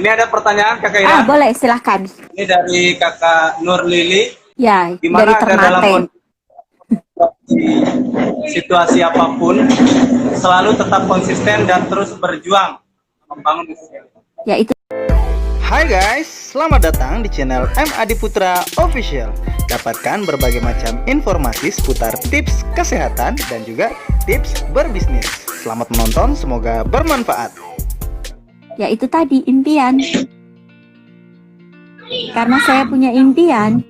Ini ada pertanyaan Kakak Ira. Boleh, silahkan. Ini dari Kakak Nur Lili. Ya, dari Gimana Anda dalam Ternate. situasi apapun selalu tetap konsisten dan terus berjuang membangun bisnis. Ya, itu. Hai guys, selamat datang di channel M Adi Putra Official. Dapatkan berbagai macam informasi seputar tips kesehatan dan juga tips berbisnis. Selamat menonton, semoga bermanfaat. Ya, itu tadi impian. Karena saya punya impian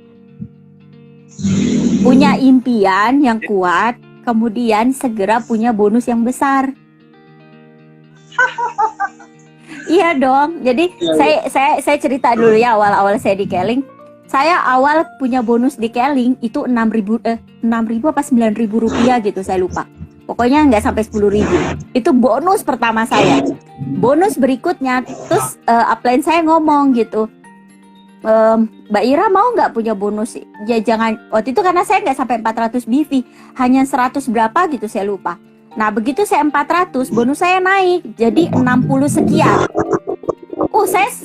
yang kuat, kemudian segera punya bonus yang besar. Iya dong. Jadi saya cerita dulu ya, awal-awal saya di Keling. Saya awal punya bonus di Keling itu 6.000 apa 9.000 rupiah gitu, saya lupa. Pokoknya nggak sampai 10.000. Itu bonus pertama saya. Bonus berikutnya, terus upline saya ngomong gitu, Mbak Ira mau nggak punya bonus? Ya jangan, waktu itu karena saya nggak sampai 400 BV, hanya 100 berapa gitu saya lupa. Nah begitu saya 400, bonus saya naik jadi 60 sekian.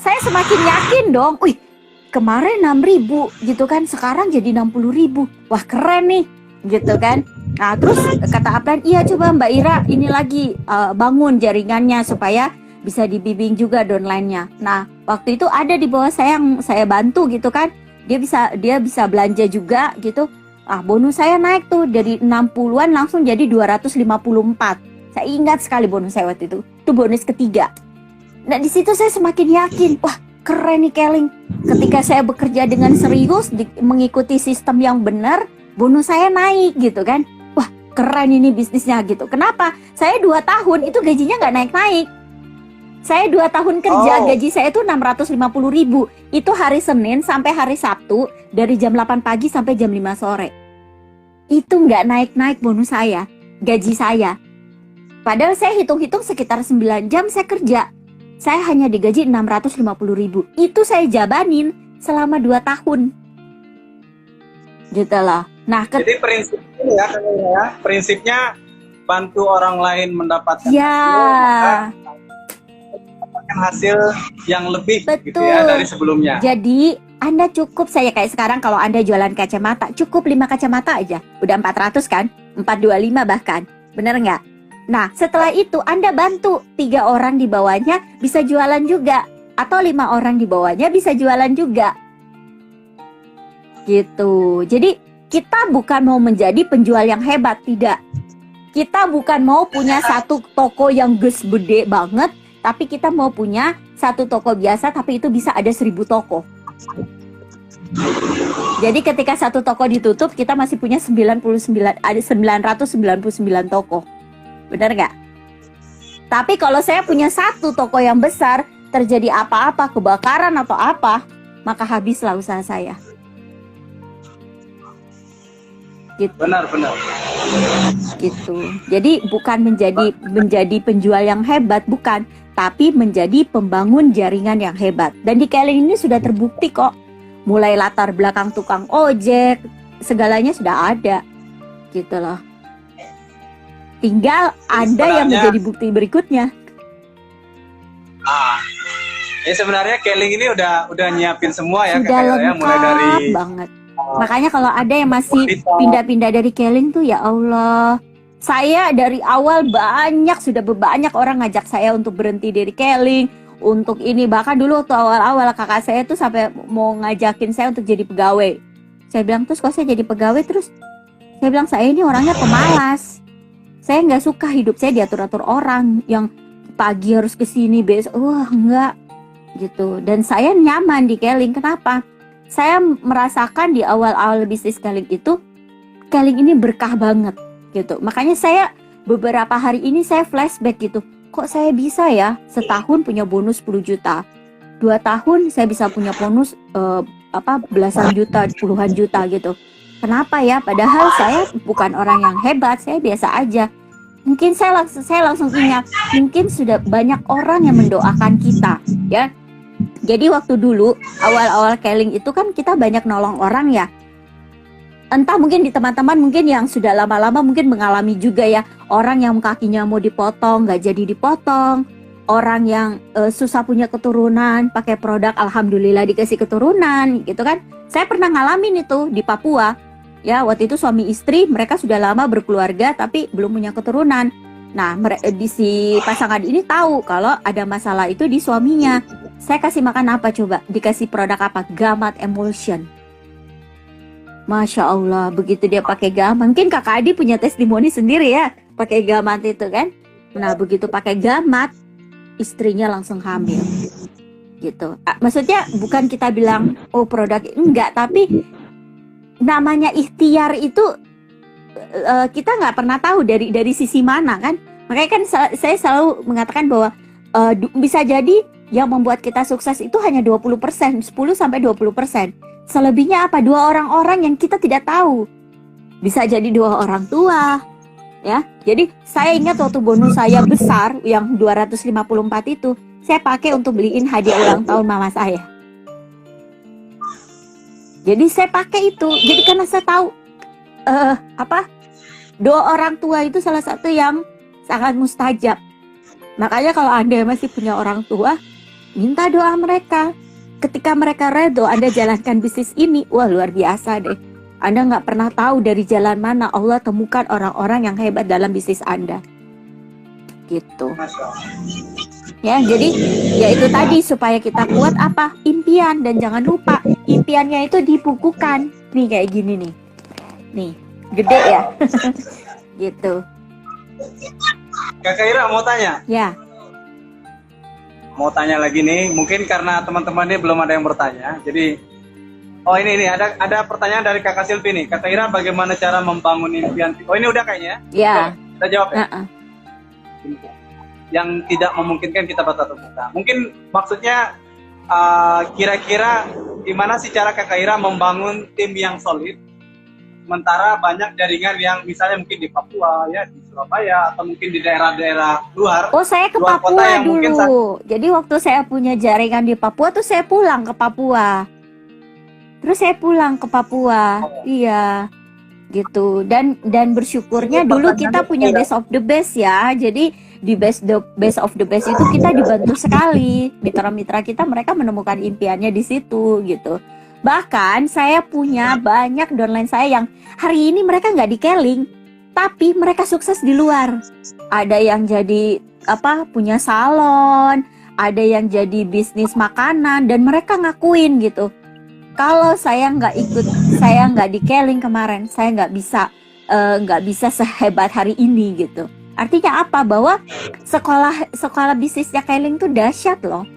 Saya semakin yakin dong. Wih, kemarin 6.000 gitu kan, sekarang jadi 60.000. Wah keren nih gitu kan. Nah terus kata upline, iya coba Mbak Ira ini lagi bangun jaringannya supaya bisa dibimbing juga downline-nya. Nah waktu itu ada di bawah saya yang saya bantu gitu kan, dia bisa belanja juga gitu. Bonus saya naik tuh dari 60-an langsung jadi 254. Saya ingat sekali bonus saya waktu itu bonus ketiga. Nah di situ saya semakin yakin, wah keren nih Keling. Ketika saya bekerja dengan serius, mengikuti sistem yang benar, bonus saya naik gitu kan. Wah keren ini bisnisnya gitu. Kenapa? Saya 2 tahun itu gajinya nggak naik-naik. Saya 2 tahun kerja, gaji saya itu 650.000. Itu hari Senin sampai hari Sabtu, dari jam 8 pagi sampai jam 5 sore. Itu nggak naik-naik bonus saya, gaji saya. Padahal saya hitung-hitung sekitar 9 jam saya kerja. Saya hanya digaji 650.000. Itu saya jabanin selama 2 tahun. Gitu loh. Nah, jadi prinsipnya prinsipnya bantu orang lain mendapatkan hasil yang lebih. Betul. Gitu ya dari sebelumnya. Jadi Anda cukup, saya kayak sekarang kalau Anda jualan kacamata, cukup 5 kacamata aja udah 400 kan, 425 bahkan, bener nggak? Nah setelah itu Anda bantu 3 orang di bawahnya bisa jualan juga, atau 5 orang di bawahnya bisa jualan juga gitu. Jadi kita bukan mau menjadi penjual yang hebat, tidak. Kita bukan mau punya satu toko yang gede banget, tapi kita mau punya satu toko biasa, tapi itu bisa ada 1.000 toko. Jadi ketika satu toko ditutup, kita masih punya 999 toko. Benar nggak? Tapi kalau saya punya satu toko yang besar, terjadi apa-apa, kebakaran atau apa, maka habislah usaha saya. Gitu. Benar. Gitu. Jadi bukan menjadi penjual yang hebat, bukan, tapi menjadi pembangun jaringan yang hebat. Dan di Keling ini sudah terbukti kok. Mulai latar belakang tukang ojek, segalanya sudah ada. Gitu loh. Tinggal Anda yang menjadi bukti berikutnya. Sebenarnya Keling ini udah nyiapin semua ya. Sudah lengkap ya, mulai dari banget. Makanya kalau ada yang masih pindah-pindah dari Keling tuh, ya Allah. Saya dari awal sudah banyak orang ngajak saya untuk berhenti dari Keling, untuk ini. Bahkan dulu waktu awal-awal kakak saya tuh sampai mau ngajakin saya untuk jadi pegawai. Saya bilang, terus kok saya jadi pegawai? Terus saya bilang, saya ini orangnya pemalas. Saya nggak suka hidup saya diatur-atur orang yang pagi harus kesini, besok enggak gitu. Dan saya nyaman di Keling. Kenapa? Saya merasakan di awal-awal bisnis Keling itu, Keling ini berkah banget gitu. Makanya saya beberapa hari ini saya flashback gitu. Kok saya bisa ya setahun punya bonus 10 juta, 2 tahun saya bisa punya bonus belasan juta, puluhan juta gitu. Kenapa ya? Padahal saya bukan orang yang hebat, saya biasa aja. Mungkin saya langsung ingat, mungkin sudah banyak orang yang mendoakan kita, ya. Jadi waktu dulu awal-awal Keling itu kan kita banyak nolong orang ya. Entah mungkin di teman-teman mungkin yang sudah lama-lama mungkin mengalami juga ya, orang yang kakinya mau dipotong nggak jadi dipotong, orang yang susah punya keturunan pakai produk, alhamdulillah dikasih keturunan gitu kan. Saya pernah ngalamin itu di Papua. Ya, waktu itu suami istri mereka sudah lama berkeluarga tapi belum punya keturunan. Nah, si pasangan ini tahu kalau ada masalah itu di suaminya. Saya kasih makan apa coba? Dikasih produk apa? Gamat Emulsion. Masya Allah, begitu dia pakai gamat. Mungkin Kakak Adi punya testimoni sendiri ya, pakai gamat itu kan. Nah, begitu pakai gamat, istrinya langsung hamil. Gitu. Maksudnya bukan kita bilang, oh produk, enggak. Tapi namanya ikhtiar itu kita nggak pernah tahu dari sisi mana kan. Makanya kan saya selalu mengatakan bahwa bisa jadi yang membuat kita sukses itu hanya 20%, 10-20%. Selebihnya apa? 2 orang-orang yang kita tidak tahu. Bisa jadi 2 orang tua, ya. Jadi saya ingat waktu bonus saya besar yang 254 itu, saya pakai untuk beliin hadiah ulang tahun mama saya. Jadi saya pakai itu. Jadi karena saya tahu 2 orang tua itu salah satu yang sangat mustajab. Makanya kalau Anda masih punya orang tua, minta doa mereka. Ketika mereka redo Anda jalankan bisnis ini, wah luar biasa deh. Anda nggak pernah tahu dari jalan mana Allah temukan orang-orang yang hebat dalam bisnis Anda. Gitu. Ya, jadi ya itu tadi supaya kita kuat apa? Impian. Dan jangan lupa impiannya itu dibukukan. Nih kayak gini nih. Nih, gede ya. Gitu. Kakak Ira mau tanya? Ya. Mau tanya lagi nih, mungkin karena teman-teman ini belum ada yang bertanya. Jadi, oh ini ada pertanyaan dari Kakak Silvi nih. Kakak Ira, bagaimana cara membangun impian? Oh ini udah kayaknya. Ya. Kita jawab ya. Yang tidak memungkinkan kita bertatap muka. Mungkin maksudnya kira-kira gimana sih cara Kakak Ira membangun tim yang solid? Sementara banyak jaringan yang misalnya mungkin di Papua ya, di Surabaya atau mungkin di daerah-daerah luar. Oh, saya ke luar Papua kota yang dulu. Jadi waktu saya punya jaringan di Papua tuh saya pulang ke Papua. Terus saya pulang ke Papua. Iya. Gitu. Dan bersyukurnya dulu kita punya best of the best ya. Jadi di best of the best itu kita dibantu sekali. Mitra-mitra kita mereka menemukan impiannya di situ gitu. Bahkan saya punya banyak downline saya yang hari ini mereka nggak di Keling, tapi mereka sukses di luar. Ada yang jadi punya salon, ada yang jadi bisnis makanan, dan mereka ngakuin gitu. Kalau saya nggak di Keling kemarin, saya nggak bisa sehebat hari ini gitu. Artinya apa? Bahwa sekolah bisnisnya Keling tuh dahsyat loh.